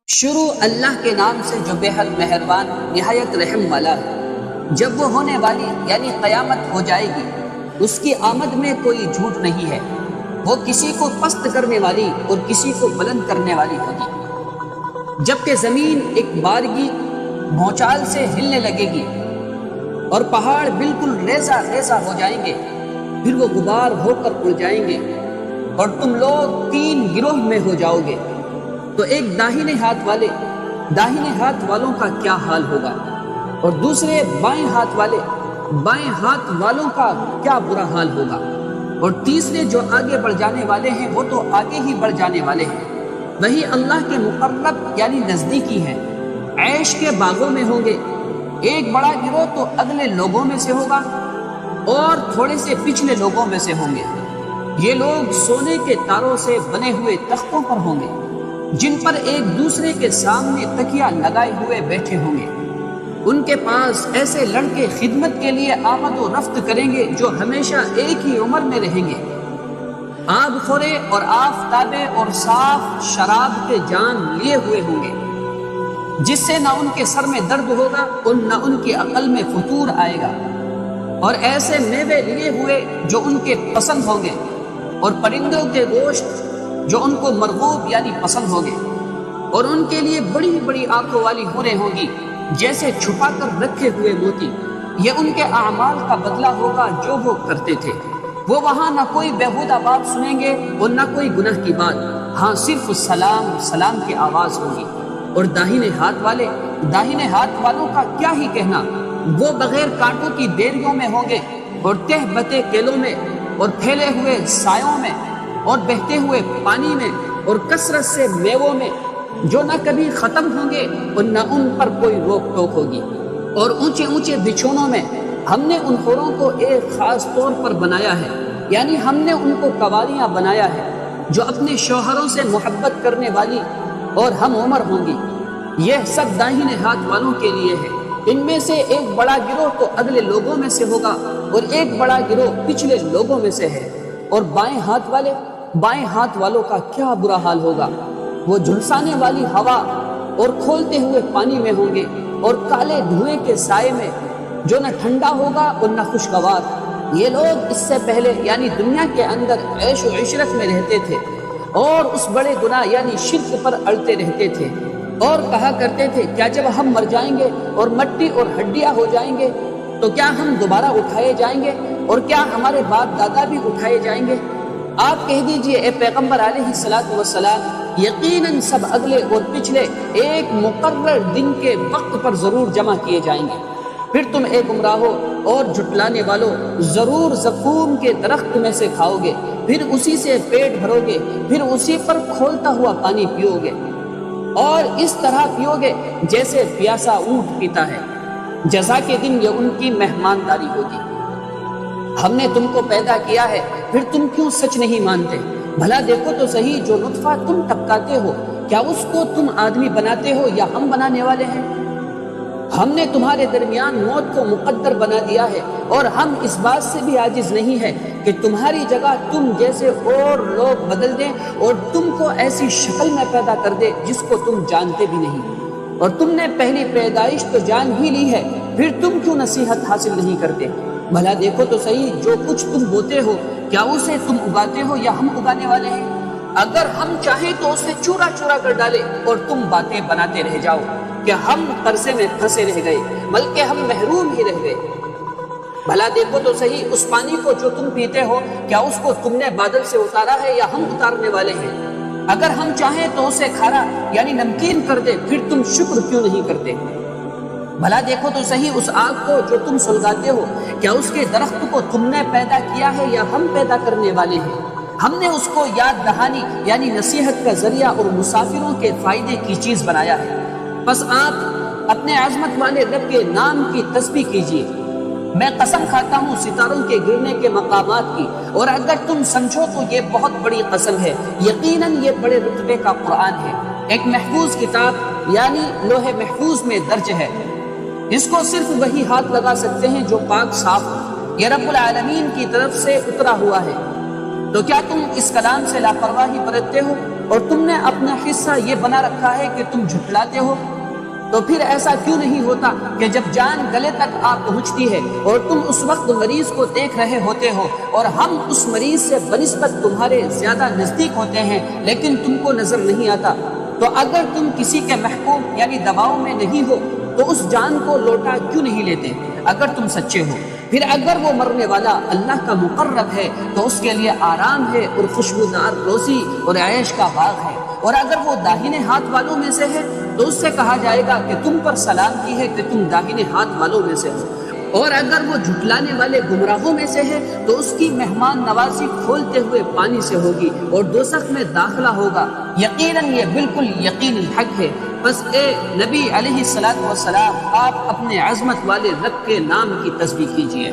شروع اللہ کے نام سے جو بے حد مہربان نہایت رحم والا ہے۔ جب وہ ہونے والی یعنی قیامت ہو جائے گی، اس کی آمد میں کوئی جھوٹ نہیں ہے۔ وہ کسی کو پست کرنے والی اور کسی کو بلند کرنے والی ہوگی۔ جبکہ زمین ایک بارگی بھونچال سے ہلنے لگے گی اور پہاڑ بالکل ریزہ ریزہ ہو جائیں گے، پھر وہ غبار ہو کر اڑ جائیں گے اور تم لوگ 3 گروہ میں ہو جاؤ گے۔ تو ایک داہنے ہاتھ والوں کا کیا حال ہوگا، اور دوسرے بائیں ہاتھ والوں کا کیا برا حال ہوگا، اور تیسرے جو آگے بڑھ جانے والے ہیں وہ تو آگے ہی بڑھ جانے والے ہیں، وہی اللہ کے مقرب یعنی نزدیکی ہیں، عیش کے باغوں میں ہوں گے۔ ایک بڑا گروہ تو اگلے لوگوں میں سے ہوگا اور تھوڑے سے پچھلے لوگوں میں سے ہوں گے۔ یہ لوگ سونے کے تاروں سے بنے ہوئے تختوں پر ہوں گے، جن پر ایک دوسرے کے سامنے تکیہ لگائے ہوئے بیٹھے ہوں گے۔ ان کے پاس ایسے لڑکے خدمت کے لیے آمد و رفت کریں گے جو ہمیشہ ایک ہی عمر میں رہیں گے۔ آب خورے اور آفتابے اور صاف شراب کے جام لیے ہوئے ہوں گے، جس سے نہ ان کے سر میں درد ہوگا اور نہ ان کی عقل میں فتور آئے گا، اور ایسے میوے لیے ہوئے جو ان کے پسند ہوں گے، اور پرندوں کے گوشت جو ان کو مرغوب یعنی پسند ہوگے، اور ان کے لیے بڑی بڑی آنکھوں والی حوریں ہوں گی جیسے چھپا کر رکھے ہوئے موتی۔ یہ ان کے اعمال کا بدلہ ہوگا جو وہ کرتے تھے۔ وہ وہاں نہ کوئی بیہودہ بات سنیں گے اور نہ کوئی گناہ کی بات، ہاں صرف سلام سلام کی آواز ہوگی۔ اور داہنے ہاتھ والوں کا کیا ہی کہنا، وہ بغیر کانٹوں کی بیریوں میں ہوں گے، اور تہ بتے کیلوں میں، اور پھیلے ہوئے سایوں میں، اور بہتے ہوئے پانی میں، اور کثرت سے میووں میں، جو نہ کبھی ختم ہوں گے اور نہ ان پر کوئی روک ٹوک ہوگی۔ اور اونچے اونچے بچھونوں میں ہم نے ان حوروں کو ایک خاص طور پر بنایا ہے، یعنی ہم نے ان کو قواریاں بنایا ہے جو اپنے شوہروں سے محبت کرنے والی اور ہم عمر ہوں گی۔ یہ سب داہنے ہاتھ والوں کے لیے ہے۔ ان میں سے ایک بڑا گروہ تو اگلے لوگوں میں سے ہوگا اور ایک بڑا گروہ پچھلے لوگوں میں سے ہے۔ اور بائیں ہاتھ والوں کا کیا برا حال ہوگا، وہ جھلسانے والی ہوا اور کھولتے ہوئے پانی میں ہوں گے، اور کالے دھوئیں کے سائے میں جو نہ ٹھنڈا ہوگا اور نہ خوشگوار۔ یہ لوگ اس سے پہلے یعنی دنیا کے اندر عیش و عشرت میں رہتے تھے اور اس بڑے گناہ یعنی شرک پر اڑتے رہتے تھے، اور کہا کرتے تھے کیا جب ہم مر جائیں گے اور مٹی اور ہڈیاں ہو جائیں گے تو کیا ہم دوبارہ اٹھائے جائیں گے، اور کیا ہمارے باپ دادا بھی اٹھائے جائیں گے؟ آپ کہہ دیجئے اے پیغمبر علیہ الصلوۃ والسلام، یقیناً سب اگلے اور پچھلے ایک مقرر دن کے وقت پر ضرور جمع کیے جائیں گے۔ پھر تم اے گمراہو اور جھٹلانے والوں ضرور زقوم کے درخت میں سے کھاؤ گے، پھر اسی سے پیٹ بھرو گے، پھر اسی پر کھولتا ہوا پانی پیو گے، اور اس طرح پیو گے جیسے پیاسا اونٹ پیتا ہے۔ جزا کے دن یہ ان کی مہمانداری ہوگی۔ ہم نے تم کو پیدا کیا ہے، پھر تم کیوں سچ نہیں مانتے؟ بھلا دیکھو تو صحیح، جو نطفہ تم ٹپکاتے ہو کیا اس کو تم آدمی بناتے ہو یا ہم بنانے والے ہیں؟ ہم نے تمہارے درمیان موت کو مقدر بنا دیا ہے، اور ہم اس بات سے بھی عاجز نہیں ہے کہ تمہاری جگہ تم جیسے اور لوگ بدل دیں اور تم کو ایسی شکل میں پیدا کر دے جس کو تم جانتے بھی نہیں۔ اور تم نے پہلی پیدائش تو جان ہی لی ہے، پھر تم کیوں نصیحت حاصل نہیں کرتے؟ بھلا دیکھو تو صحیح، جو کچھ تم بوتے ہو کیا اسے تم اگاتے ہو یا ہم اگانے والے ہیں؟ اگر ہم چاہیں تو اسے چورا چورا کر ڈالے اور تم باتیں بناتے رہ جاؤ کہ ہم قرضے میں پھنسے رہ گئے، بلکہ ہم محروم ہی رہ گئے۔ بھلا دیکھو تو صحیح، اس پانی کو جو تم پیتے ہو کیا اس کو تم نے بادل سے اتارا ہے یا ہم اتارنے والے ہیں؟ اگر ہم چاہیں تو اسے کھارا یعنی نمکین کر دے، پھر تم شکر کیوں نہیں کرتے؟ بھلا دیکھو تو صحیح، اس آگ کو جو تم سلگاتے ہو کیا اس کے درخت کو تم نے پیدا کیا ہے یا ہم پیدا کرنے والے ہیں؟ ہم نے اس کو یاد دہانی یعنی نصیحت کا ذریعہ اور مسافروں کے فائدے کی چیز بنایا ہے۔ بس آپ اپنے عظمت والے رب کے نام کی تسبیح کیجیے۔ میں قسم کھاتا ہوں ستاروں کے گرنے کے مقامات کی، اور اگر تم سمجھو تو یہ بہت بڑی قسم ہے، یقیناً یہ بڑے رتبے کا قرآن ہے، ایک محفوظ کتاب یعنی لوح محفوظ میں درج ہے۔ اس کو صرف وہی ہاتھ لگا سکتے ہیں جو پاک صاف ہو، یہ رب العالمین کی طرف سے اترا ہوا ہے۔ تو کیا تم اس کلام سے لاپرواہی برتتے ہو؟ اور تم نے اپنا حصہ یہ بنا رکھا ہے کہ تم جھٹلاتے ہو، تو پھر ایسا کیوں نہیں ہوتا کہ جب جان گلے تک آ پہنچتی ہے اور تم اس وقت مریض کو دیکھ رہے ہوتے ہو اور ہم اس مریض سے بنسبت تمہارے زیادہ نزدیک ہوتے ہیں لیکن تم کو نظر نہیں آتا، تو اگر تم کسی کے محکوم یعنی دباؤ میں نہیں ہو تو اس جان کو لوٹا کیوں نہیں لیتے اگر تم سچے ہو؟ پھر اگر وہ مرنے والا اللہ کا مقرب ہے تو اس کے لیے آرام ہے اور خوشبودار روزی اور عیش کا باغ ہے، اور اگر وہ داہنے ہاتھ والوں میں سے ہے تو اس سے کہا جائے گا کہ تم پر سلامتی ہے کہ تم داہنے ہاتھ والوں میں سے ہو، اور اگر وہ جھٹلانے والے گمراہوں میں سے ہے تو اس کی مہمان نوازی کھولتے ہوئے پانی سے ہوگی اور دوزخ میں داخلہ ہوگا، یقیناً یہ بالکل یقین الحق ہے۔ بس اے نبی علیہ الصلوۃ والسلام، آپ اپنے عظمت والے رب کے نام کی تسبیح کیجیے۔